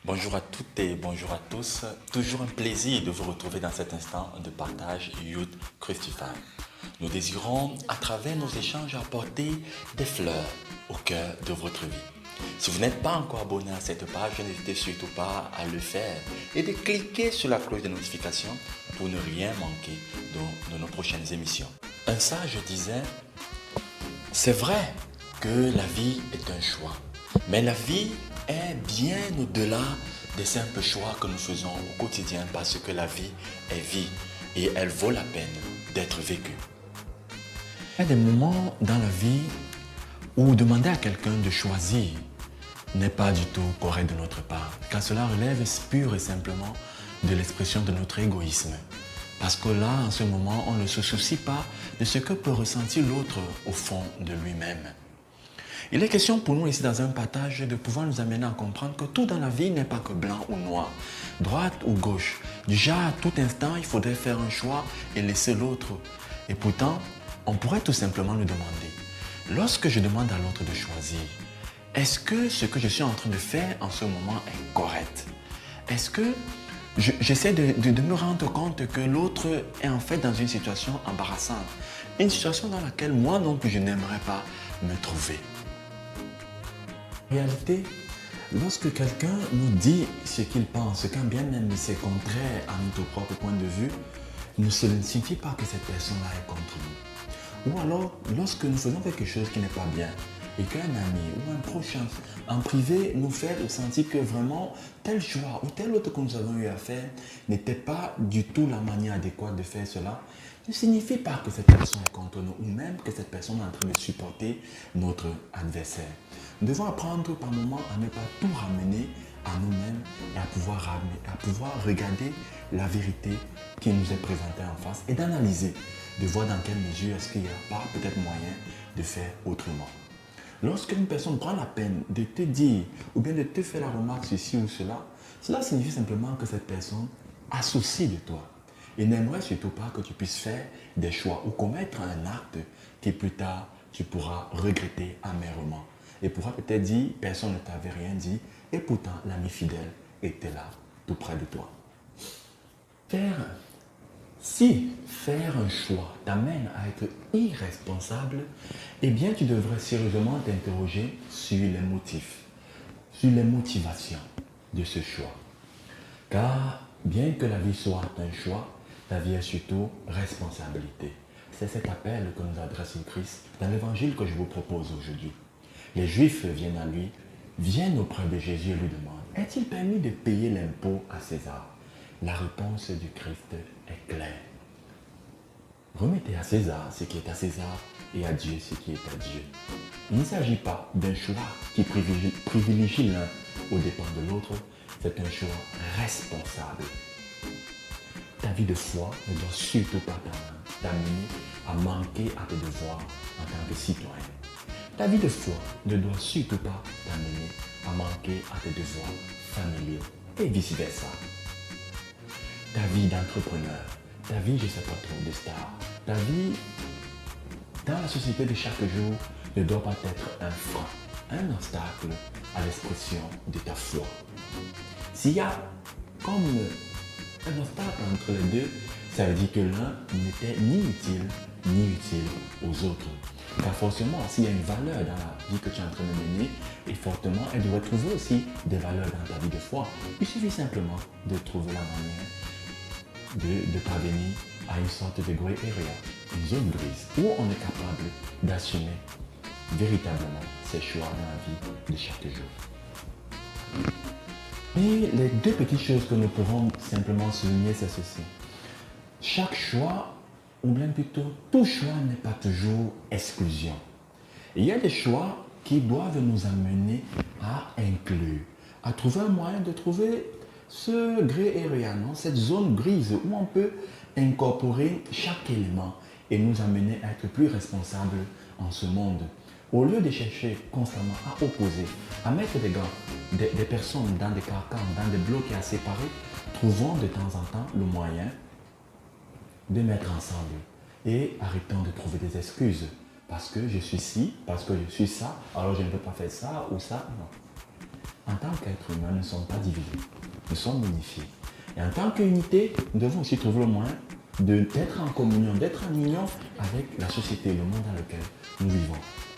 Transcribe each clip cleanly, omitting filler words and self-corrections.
Bonjour à toutes et bonjour à tous. Toujours un plaisir de vous retrouver dans cet instant de partage Youth Christify. Nous désirons, à travers nos échanges, apporter des fleurs au cœur de votre vie. Si vous n'êtes pas encore abonné à cette page, n'hésitez surtout pas à le faire et de cliquer sur la cloche de notification pour ne rien manquer de nos prochaines émissions. Un sage disait, c'est vrai que la vie est un choix, mais la vie est bien au-delà des simples choix que nous faisons au quotidien parce que la vie est vie et elle vaut la peine d'être vécue. Il y a des moments dans la vie où demander à quelqu'un de choisir n'est pas du tout correct de notre part, car cela relève pure et simplement de l'expression de notre égoïsme. Parce que là, en ce moment, on ne se soucie pas de ce que peut ressentir l'autre au fond de lui-même. Il est question pour nous ici dans un partage de pouvoir nous amener à comprendre que tout dans la vie n'est pas que blanc ou noir, droite ou gauche. Déjà, à tout instant, il faudrait faire un choix et laisser l'autre. Et pourtant, on pourrait tout simplement nous demander, lorsque je demande à l'autre de choisir, est-ce que ce que je suis en train de faire en ce moment est correct? Est-ce que j'essaie de me rendre compte que l'autre est en fait dans une situation embarrassante, une situation dans laquelle moi non plus je n'aimerais pas me trouver? En réalité, lorsque quelqu'un nous dit ce qu'il pense, quand bien même c'est contraire à notre propre point de vue, ne signifie pas que cette personne-là est contre nous. Ou alors, lorsque nous faisons quelque chose qui n'est pas bien, et qu'un ami ou un prochain en privé nous fait ressentir que vraiment tel choix ou tel autre que nous avons eu à faire n'était pas du tout la manière adéquate de faire cela, ne signifie pas que cette personne est contre nous ou même que cette personne est en train de supporter notre adversaire. Nous devons apprendre par moments à ne pas tout ramener à nous-mêmes et à pouvoir regarder la vérité qui nous est présentée en face et d'analyser, de voir dans quelle mesure est-ce qu'il n'y a pas peut-être moyen de faire autrement. Lorsque une personne prend la peine de te dire ou bien de te faire la remarque ceci ou cela, cela signifie simplement que cette personne a souci de toi et n'aimerait surtout pas que tu puisses faire des choix ou commettre un acte qui plus tard tu pourras regretter amèrement. Et pourra peut-être dire, personne ne t'avait rien dit et pourtant l'ami fidèle était là, tout près de toi. Si faire un choix t'amène à être irresponsable, eh bien tu devrais sérieusement t'interroger sur les motifs, sur les motivations de ce choix. Car bien que la vie soit un choix, la vie est surtout responsabilité. C'est cet appel que nous adresse le Christ dans l'évangile que je vous propose aujourd'hui. Les Juifs viennent à lui, viennent auprès de Jésus et lui demandent, est-il permis de payer l'impôt à César? La réponse du Christ est claire. Remettez à César ce qui est à César et à Dieu ce qui est à Dieu. Il ne s'agit pas d'un choix qui privilégie l'un au dépens de l'autre, c'est un choix responsable. Ta vie de foi ne doit surtout pas t'amener à manquer à tes devoirs en tant que citoyen. Ta vie de foi ne doit surtout pas t'amener à manquer à tes devoirs familiaux et vice-versa. Ta vie d'entrepreneur, ta vie, je ne sais pas trop, de star, ta vie dans la société de chaque jour ne doit pas être un frein, un obstacle à l'expression de ta foi. S'il y a comme un obstacle entre les deux, ça veut dire que l'un n'était ni utile aux autres. Car forcément, s'il y a une valeur dans la vie que tu es en train de mener, et fortement, elle devrait trouver aussi des valeurs dans ta vie de foi. Il suffit simplement de trouver la manière de parvenir à une sorte de grey area, une zone grise, où on est capable d'assumer véritablement ses choix dans la vie de chaque jour. Et les deux petites choses que nous pourrons simplement souligner, c'est ceci. Chaque choix, ou bien plutôt tout choix n'est pas toujours exclusion. Il y a des choix qui doivent nous amener à inclure, à trouver un moyen de trouver ce grey area, cette zone grise où on peut incorporer chaque élément et nous amener à être plus responsables en ce monde. Au lieu de chercher constamment à opposer, à mettre des personnes dans des carcans, dans des blocs à séparer, trouvons de temps en temps le moyen de mettre ensemble et arrêtons de trouver des excuses. Parce que je suis ci, parce que je suis ça, alors je ne peux pas faire ça ou ça. Non. en tant qu'être humain, nous ne sommes pas divisés, nous sommes unifiés. Et en tant qu'unité, nous devons aussi trouver le moyen d'être en communion, d'être en union avec la société, le monde dans lequel nous vivons.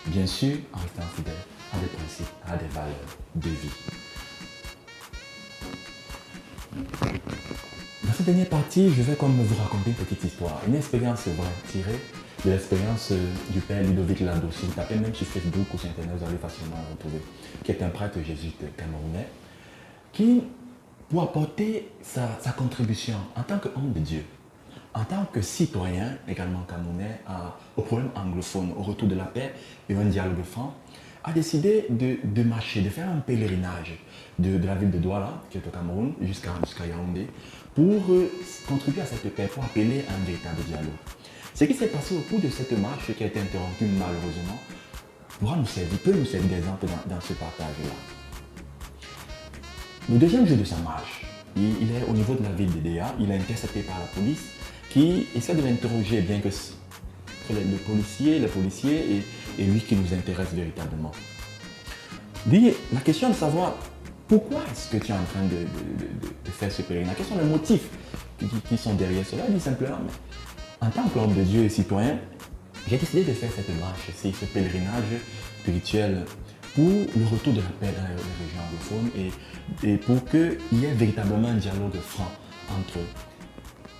Bien sûr, en restant fidèles à des principes, à des valeurs de vie. Dans cette dernière partie, je vais comme vous raconter une petite histoire, une expérience vraie tirée de l'expérience du père Ludovic Lando. Si vous tapez même sur Facebook ou sur Internet, vous allez facilement le retrouver, qui est un prêtre jésuite camerounais, qui, pour apporter sa contribution en tant qu'homme de Dieu, en tant que citoyen également camerounais, au problème anglophone, au retour de la paix et un dialogue franc, a décidé de marcher, de faire un pèlerinage de la ville de Douala, qui est au Cameroun, jusqu'à Yaoundé, pour contribuer à cette paix, pour appeler à un véritable dialogue. Ce qui s'est passé au cours de cette marche, qui a été interrompue malheureusement, peut nous servir d'exemple dans ce partage-là. Le deuxième jour de sa marche, il est au niveau de la ville de Déa, il est intercepté par la police qui essaie de l'interroger, bien que le policier et lui qui nous intéresse véritablement. La question de savoir pourquoi est-ce que tu es en train de faire ce pèlerinage, quels sont les motifs qui sont derrière cela, il dit simplement, mais en tant qu'homme de Dieu et citoyen, j'ai décidé de faire cette marche, ce pèlerinage spirituel pour le retour de la paix dans les régions anglophones et pour qu'il y ait véritablement un dialogue franc entre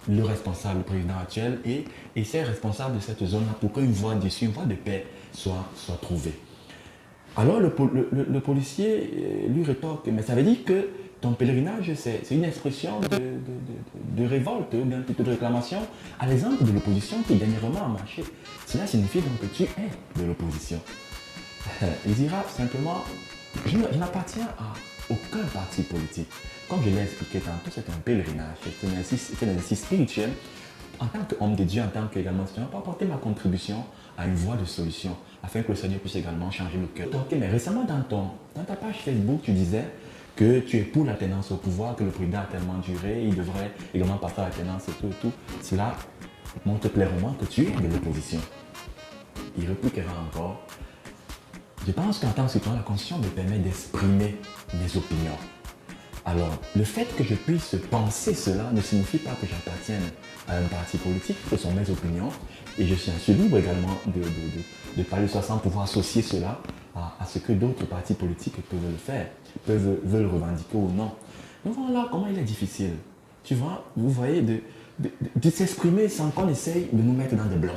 le responsable, le président actuel et ces responsables de cette zone-là pour qu'une voie d'issue, une voie de paix soit trouvée. Alors le policier lui rétorque, mais ça veut dire que ton pèlerinage, c'est une expression de révolte ou bien plutôt de réclamation à l'exemple de l'opposition qui dernièrement a marché. Cela signifie donc que tu es de l'opposition. Il dira simplement, je n'appartiens à aucun parti politique. Comme je l'ai expliqué tantôt, c'est un pèlerinage, c'est un exercice spirituel. En tant qu'homme de Dieu, en tant qu'également citoyen, pour apporter ma contribution à une voie de solution, afin que le Seigneur puisse également changer le cœur. Ok, mais récemment dans ta page Facebook, tu disais que tu es pour la tenance au pouvoir, que le président a tellement duré, il devrait également passer à la tenance et tout. Cela montre clairement que tu es de l'opposition. Il répliquera encore. Je pense qu'en tant que citoyen, la Constitution me permet d'exprimer mes opinions. Alors, le fait que je puisse penser cela ne signifie pas que j'appartienne à un parti politique, ce sont mes opinions, et je suis ainsi libre également de parler ça sans pouvoir associer cela à ce que d'autres partis politiques peuvent le faire, veulent revendiquer ou non. Donc voilà comment il est difficile, tu vois, vous voyez, de s'exprimer sans qu'on essaye de nous mettre dans des blocs,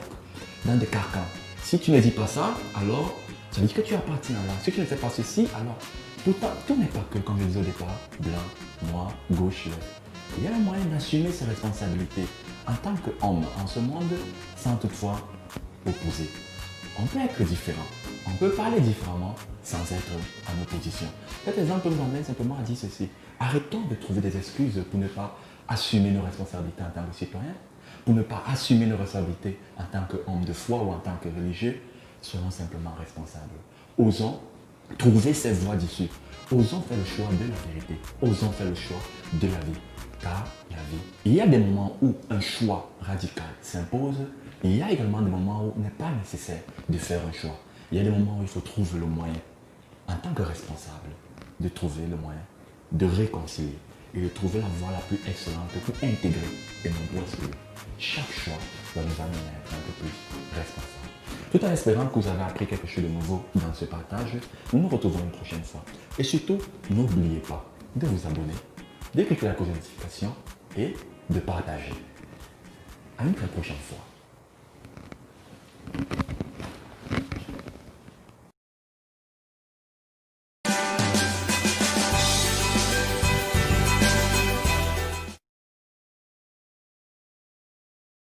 dans des carcans. Si tu ne dis pas ça, alors ça veut dire que tu appartiens là. Si tu ne fais pas ceci, alors pourtant, tout n'est pas que, comme je disais au départ, blanc, noir, gauche, left. Il y a un moyen d'assumer ses responsabilités en tant qu'homme en ce monde sans toutefois opposer. On peut être différent, on peut parler différemment sans être en opposition. Cet exemple nous emmène simplement à dire ceci. Arrêtons de trouver des excuses pour ne pas assumer nos responsabilités en tant que citoyens, pour ne pas assumer nos responsabilités en tant qu'homme de foi ou en tant que religieux. Soyons simplement responsables. Osons trouver ces voies d'issue. Osons faire le choix de la vérité. Osons faire le choix de la vie. Car la vie, il y a des moments où un choix radical s'impose. Il y a également des moments où il n'est pas nécessaire de faire un choix. Il y a des moments où il faut trouver le moyen, en tant que responsable, de trouver le moyen de réconcilier et de trouver la voie la plus excellente, la plus intégrée et non plus. Chaque choix doit nous amener à être un peu plus responsable. Tout en espérant que vous avez appris quelque chose de nouveau dans ce partage, nous nous retrouvons une prochaine fois. Et surtout, n'oubliez pas de vous abonner, de cliquer la cloche de notification et de partager. À une très prochaine fois.